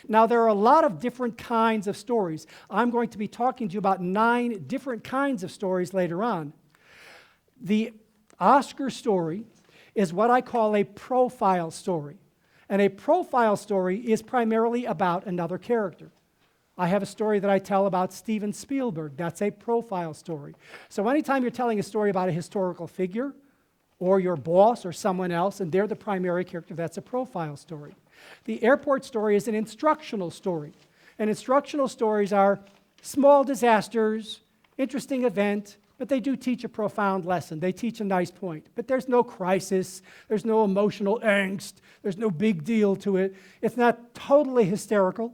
Now, there are a lot of different kinds of stories. I'm going to be talking to you about 9 different kinds of stories later on. The Oscar story is what I call a profile story. And a profile story is primarily about another character. I have a story that I tell about Steven Spielberg. That's a profile story. So anytime you're telling a story about a historical figure, or your boss or someone else, and they're the primary character, that's a profile story. The airport story is an instructional story. And instructional stories are small disasters, interesting event, but they do teach a profound lesson. They teach a nice point. But there's no crisis, there's no emotional angst, there's no big deal to it. It's not totally hysterical.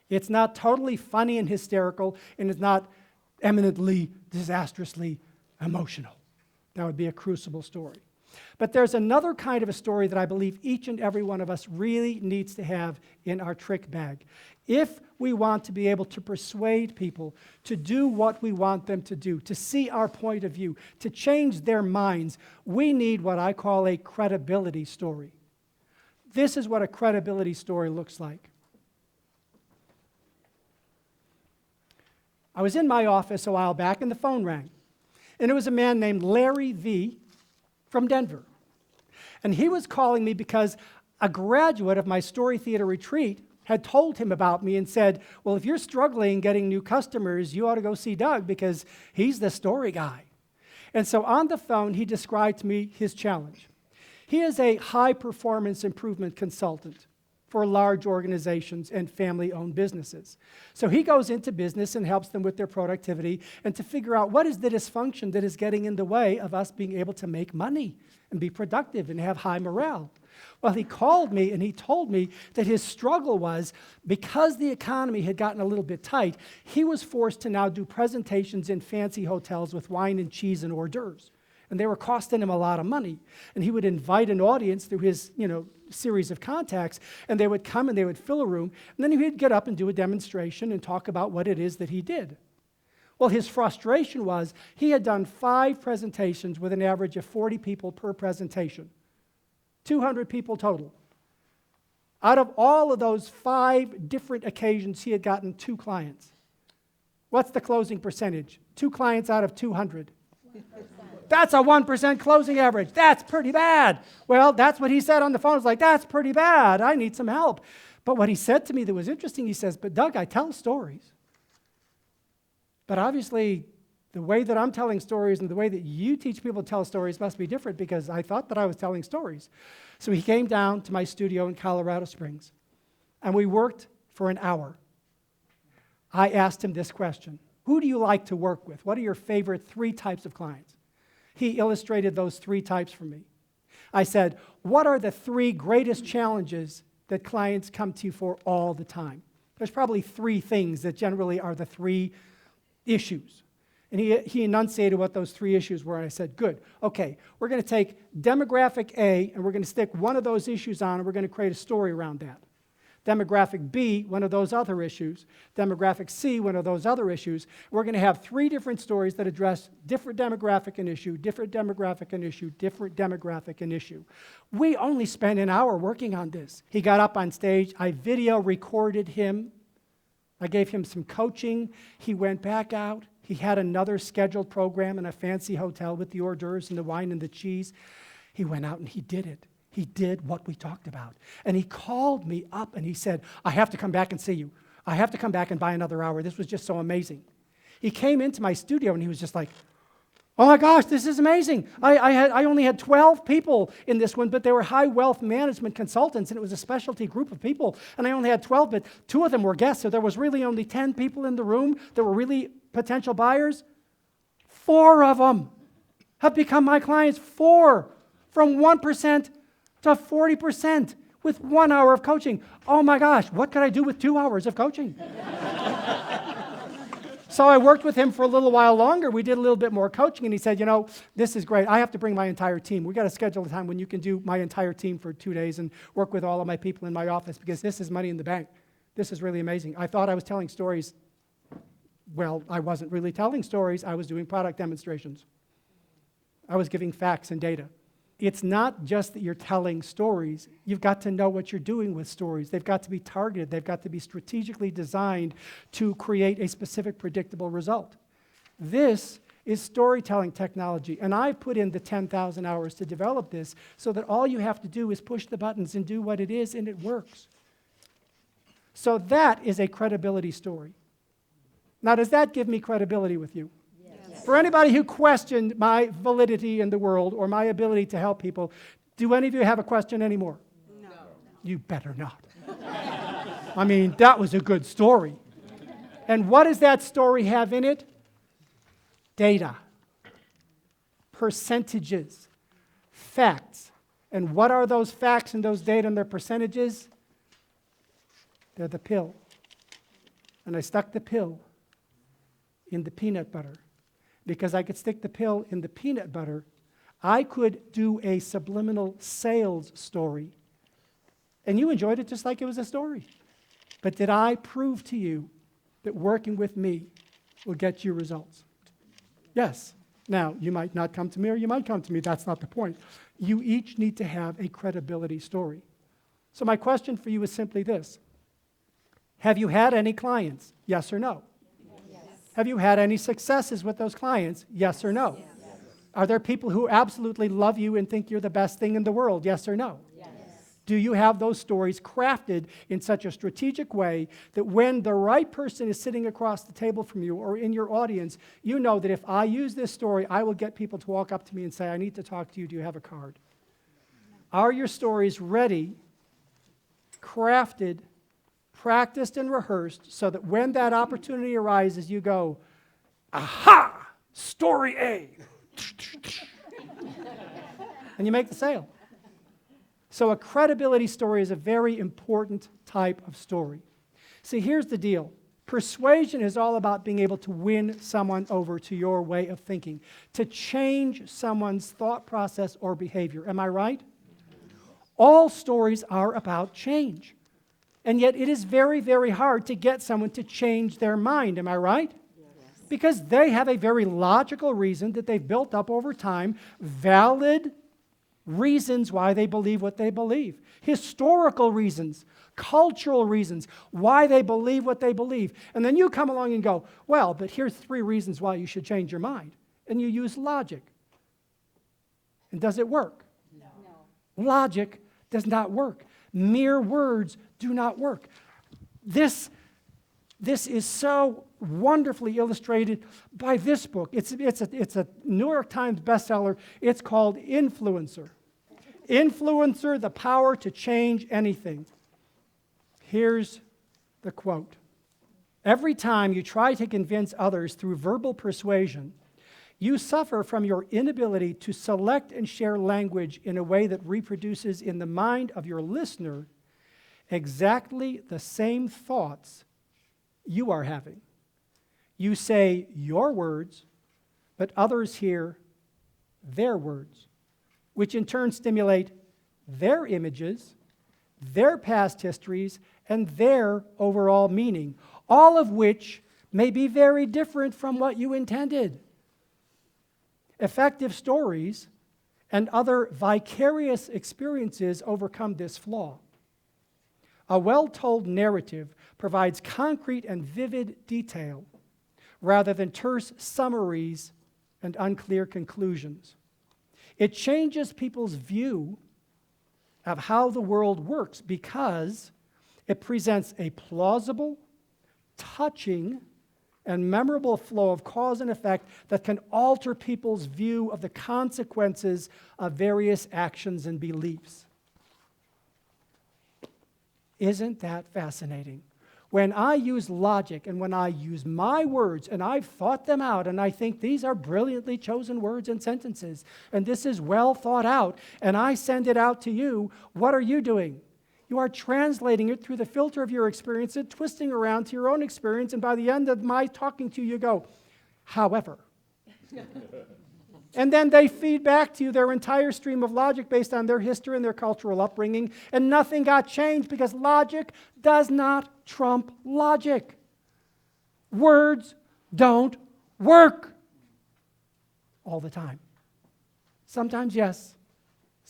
It's not totally funny and hysterical, and it's not eminently, disastrously emotional. That would be a crucible story. But there's another kind of a story that I believe each and every one of us really needs to have in our trick bag. If we want to be able to persuade people to do what we want them to do, to see our point of view, to change their minds, we need what I call a credibility story. This is what a credibility story looks like. I was in my office a while back and the phone rang. And it was a man named Larry V. from Denver. And he was calling me because a graduate of my Story Theater retreat had told him about me and said, well, if you're struggling getting new customers, you ought to go see Doug because he's the story guy. And so on the phone, he described to me his challenge. He is a high-performance improvement consultant for large organizations and family-owned businesses. So he goes into business and helps them with their productivity and to figure out what is the dysfunction that is getting in the way of us being able to make money and be productive and have high morale. Well, he called me and he told me that his struggle was because the economy had gotten a little bit tight, he was forced to now do presentations in fancy hotels with wine and cheese and hors d'oeuvres. And they were costing him a lot of money. And he would invite an audience through his, series of contacts, and they would come and they would fill a room, and then he'd get up and do a demonstration and talk about what it is that he did. Well, his frustration was he had done 5 presentations with an average of 40 people per presentation, 200 people total. Out of all of those 5 different occasions, he had gotten 2 clients. What's the closing percentage? 2 clients out of 200. That's a 1% closing average. That's pretty bad. Well, that's what he said on the phone. It's like, that's pretty bad. I need some help. But what he said to me that was interesting, he says, but Doug, I tell stories. But obviously, the way that I'm telling stories and the way that you teach people to tell stories must be different because I thought that I was telling stories. So he came down to my studio in Colorado Springs, and we worked for an hour. I asked him this question. Who do you like to work with? What are your favorite 3 types of clients? He illustrated those 3 types for me. I said, what are the 3 greatest challenges that clients come to you for all the time? There's probably 3 things that generally are the 3 issues. And he enunciated what those 3 issues were, and I said, good, okay, we're going to take demographic A, and we're going to stick one of those issues on, and we're going to create a story around that. Demographic B, one of those other issues. Demographic C, one of those other issues. We're going to have 3 different stories that address different demographic and issue, different demographic and issue, different demographic and issue. We only spent an hour working on this. He got up on stage. I video recorded him. I gave him some coaching. He went back out. He had another scheduled program in a fancy hotel with the hors d'oeuvres and the wine and the cheese. He went out and he did it. He did what we talked about. And he called me up and he said, I have to come back and see you. I have to come back and buy another hour. This was just so amazing. He came into my studio and he was just like, oh my gosh, this is amazing. I only had 12 people in this one, but they were high wealth management consultants and it was a specialty group of people. And I only had 12, but 2 of them were guests. So there was really only 10 people in the room that were really potential buyers. 4 of them have become my clients. 4 from 1% to 40% with 1 hour of coaching. Oh my gosh, what could I do with 2 hours of coaching? So I worked with him for a little while longer. We did a little bit more coaching, and he said, this is great. I have to bring my entire team. We got to schedule a time when you can do my entire team for 2 days and work with all of my people in my office because this is money in the bank. This is really amazing. I thought I was telling stories. Well, I wasn't really telling stories. I was doing product demonstrations. I was giving facts and data. it's not just that you're telling stories. You've got to know what you're doing with stories. They've got to be targeted. They've got to be strategically designed to create a specific predictable result. This is storytelling technology, and I've put in the 10,000 hours to develop this so that all you have to do is push the buttons and do what it is, and it works. So that is a credibility story. Now, does that give me credibility with you? Yes. For anybody who questioned my validity in the world or my ability to help people, do any of you have a question anymore? No. You better not. I mean, that was a good story. And what does that story have in it? Data, percentages, facts. And what are those facts and those data and their percentages? They're the pill. And I stuck the pill in the peanut butter. Because I could stick the pill in the peanut butter, I could do a subliminal sales story. And you enjoyed it just like it was a story. But did I prove to you that working with me will get you results? Yes. Now, you might not come to me or you might come to me. That's not the point. You each need to have a credibility story. So my question for you is simply this. Have you had any clients? Yes or no? Yes. Have you had any successes with those clients? Yes or no? Yes. Are there people who absolutely love you and think you're the best thing in the world? Yes or no? Yes. Do you have those stories crafted in such a strategic way that when the right person is sitting across the table from you or in your audience, you know that if I use this story, I will get people to walk up to me and say, I need to talk to you. Do you have a card? Are your stories ready, crafted, practiced, and rehearsed so that when that opportunity arises, you go, aha, story A. And you make the sale. So a credibility story is a very important type of story. See, here's the deal. Persuasion is all about being able to win someone over to your way of thinking, to change someone's thought process or behavior. Am I right? All stories are about change. And yet it is very, very hard to get someone to change their mind. Am I right? Yes. Because they have a very logical reason that they've built up over time, valid reasons why they believe what they believe. Historical reasons, cultural reasons, why they believe what they believe. And then you come along and go, well, but here's 3 reasons why you should change your mind. And you use logic. And does it work? No. Logic does not work. Mere words do not work. This is so wonderfully illustrated by this book. It's a New York Times bestseller. It's called Influencer. Influencer, the power to change anything. Here's the quote. Every time you try to convince others through verbal persuasion, you suffer from your inability to select and share language in a way that reproduces in the mind of your listener exactly the same thoughts you are having. You say your words, but others hear their words, which in turn stimulate their images, their past histories, and their overall meaning, all of which may be very different from what you intended. Effective stories and other vicarious experiences overcome this flaw. A well-told narrative provides concrete and vivid detail rather than terse summaries and unclear conclusions. It changes people's view of how the world works because it presents a plausible, touching, and memorable flow of cause and effect that can alter people's view of the consequences of various actions and beliefs. Isn't that fascinating? When I use logic and when I use my words and I've thought them out and I think these are brilliantly chosen words and sentences and this is well thought out and I send it out to you, what are you doing? You are translating it through the filter of your experience and twisting around to your own experience, and by the end of my talking to you, you go, however. And then they feed back to you their entire stream of logic based on their history and their cultural upbringing, and nothing got changed because logic does not trump logic. Words don't work all the time. Sometimes yes,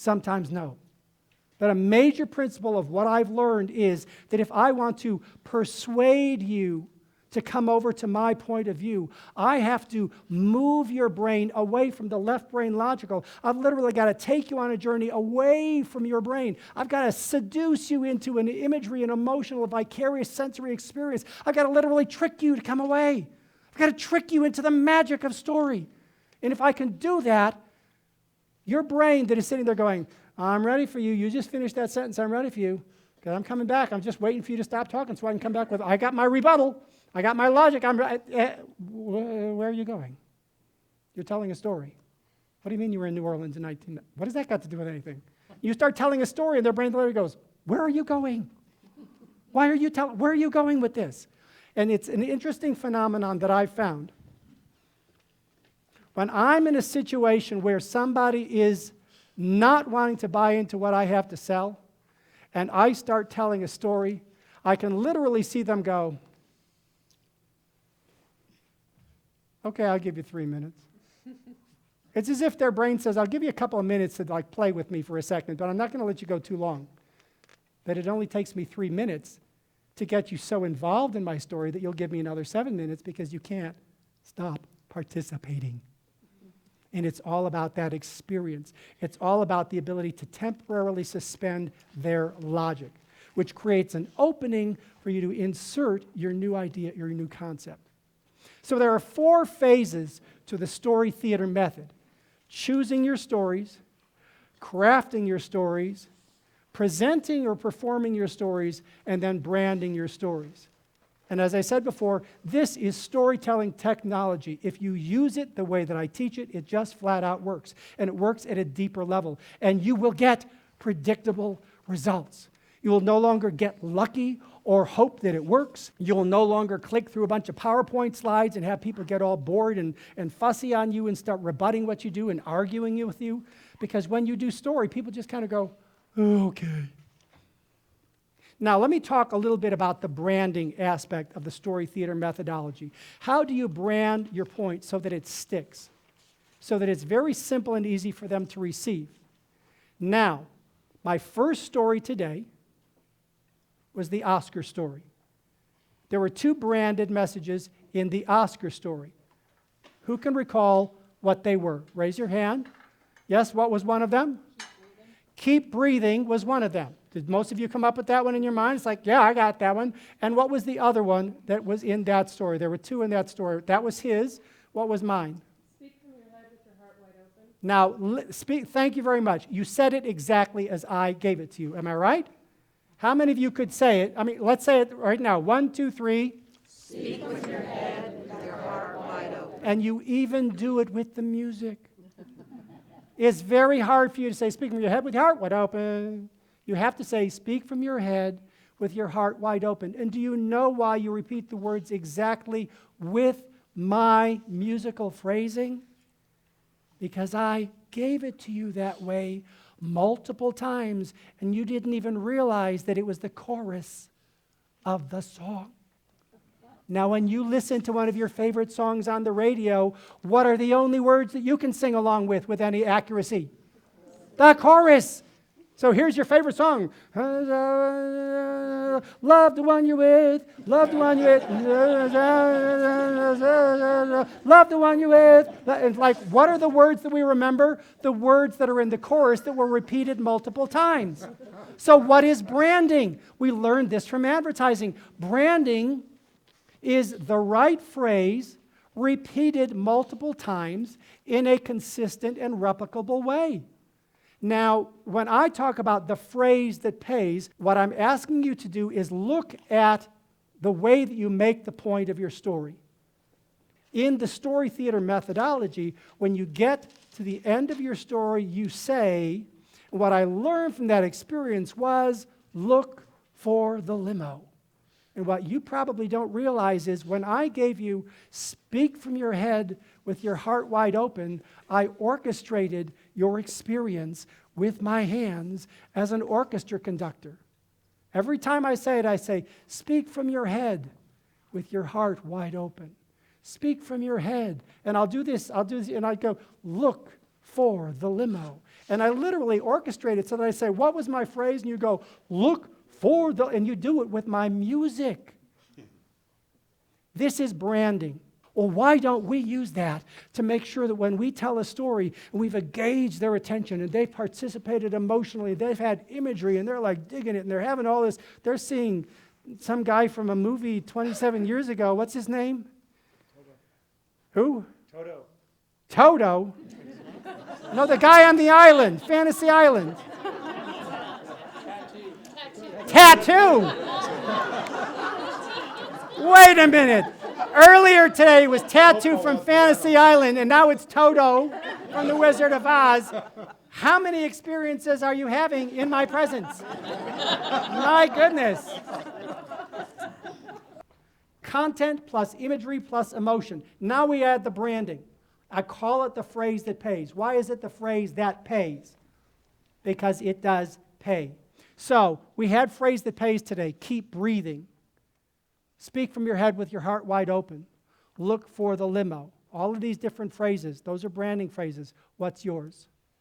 sometimes no. But a major principle of what I've learned is that if I want to persuade you to come over to my point of view, I have to move your brain away from the left brain logical. I've literally got to take you on a journey away from your brain. I've got to seduce you into an imagery, an emotional, vicarious sensory experience. I've got to literally trick you to come away. I've got to trick you into the magic of story. And if I can do that, your brain that is sitting there going, I'm ready for you. You just finished that sentence. I'm ready for you. Because I'm coming back. I'm just waiting for you to stop talking so I can come back with, I got my rebuttal. I got my logic. Where are you going? You're telling a story. What do you mean you were in New Orleans in 19... What does that got to do with anything? You start telling a story and their brain literally goes, where are you going? Where are you going with this? And it's an interesting phenomenon that I've found. When I'm in a situation where somebody is not wanting to buy into what I have to sell, and I start telling a story, I can literally see them go, okay, I'll give you 3 minutes. It's as if their brain says, I'll give you a couple of minutes to play with me for a second, but I'm not going to let you go too long. But it only takes me 3 minutes to get you so involved in my story that you'll give me another 7 minutes because you can't stop participating. And it's all about that experience. It's all about the ability to temporarily suspend their logic, which creates an opening for you to insert your new idea, your new concept. So there are 4 phases to the story theater method: choosing your stories, crafting your stories, presenting or performing your stories, and then branding your stories. And as I said before, this is storytelling technology. If you use it the way that I teach it, it just flat out works. And it works at a deeper level. And you will get predictable results. You will no longer get lucky or hope that it works. You'll no longer click through a bunch of PowerPoint slides and have people get all bored and fussy on you and start rebutting what you do and arguing with you. Because when you do story, people just kind of go, oh, okay. Now, let me talk a little bit about the branding aspect of the story theater methodology. How do you brand your point so that it sticks? So that it's very simple and easy for them to receive. Now, my first story today was the Oscar story. There were 2 branded messages in the Oscar story. Who can recall what they were? Raise your hand. Yes, what was one of them? Keep breathing was one of them. Did most of you come up with that one in your mind? It's like, yeah, I got that one. And what was the other one that was in that story? There were 2 in that story. That was his. What was mine? Speak from your head with your heart wide open. Now, thank you very much. You said it exactly as I gave it to you. Am I right? How many of you could say it? I mean, let's say it right now. 1, 2, 3. Speak with your head with your heart wide open. And you even do it with the music. It's very hard for you to say, speak from your head with your heart wide open. You have to say, speak from your head with your heart wide open. And do you know why you repeat the words exactly with my musical phrasing? Because I gave it to you that way multiple times, and you didn't even realize that it was the chorus of the song. Now, when you listen to one of your favorite songs on the radio, what are the only words that you can sing along with any accuracy? The chorus. So here's your favorite song. Love the one you're with, love the one you're with, love the one you're with. And like, what are the words that we remember? The words that are in the chorus that were repeated multiple times. So what is branding? We learned this from advertising. Branding is the right phrase repeated multiple times in a consistent and replicable way. Now, when I talk about the phrase that pays, what I'm asking you to do is look at the way that you make the point of your story. In the story theater methodology, when you get to the end of your story, you say, what I learned from that experience was, look for the limo. And what you probably don't realize is when I gave you speak from your head with your heart wide open, I orchestrated your experience with my hands as an orchestra conductor. Every time I say it, I say, speak from your head with your heart wide open. Speak from your head. And I'll do this, and I go, look for the limo. And I literally orchestrate it so that I say, what was my phrase? And you go, look for the, and you do it with my music. This is branding. Well, why don't we use that to make sure that when we tell a story, we've engaged their attention and they've participated emotionally, they've had imagery and they're like digging it and they're having all this, they're seeing some guy from a movie 27 years ago. What's his name? Toto. Who? Toto. Toto? No, the guy on the island, Fantasy Island. Tattoo. Wait a minute. Earlier today was Tattoo from Fantasy Island, and now it's Toto from The Wizard of Oz. How many experiences are you having in my presence? My goodness. Content plus imagery plus emotion. Now we add the branding. I call it the phrase that pays. Why is it the phrase that pays? Because it does pay. So we had phrase that pays today. Keep breathing. Speak from your head with your heart wide open. Look for the limo. All of these different phrases, those are branding phrases. What's yours?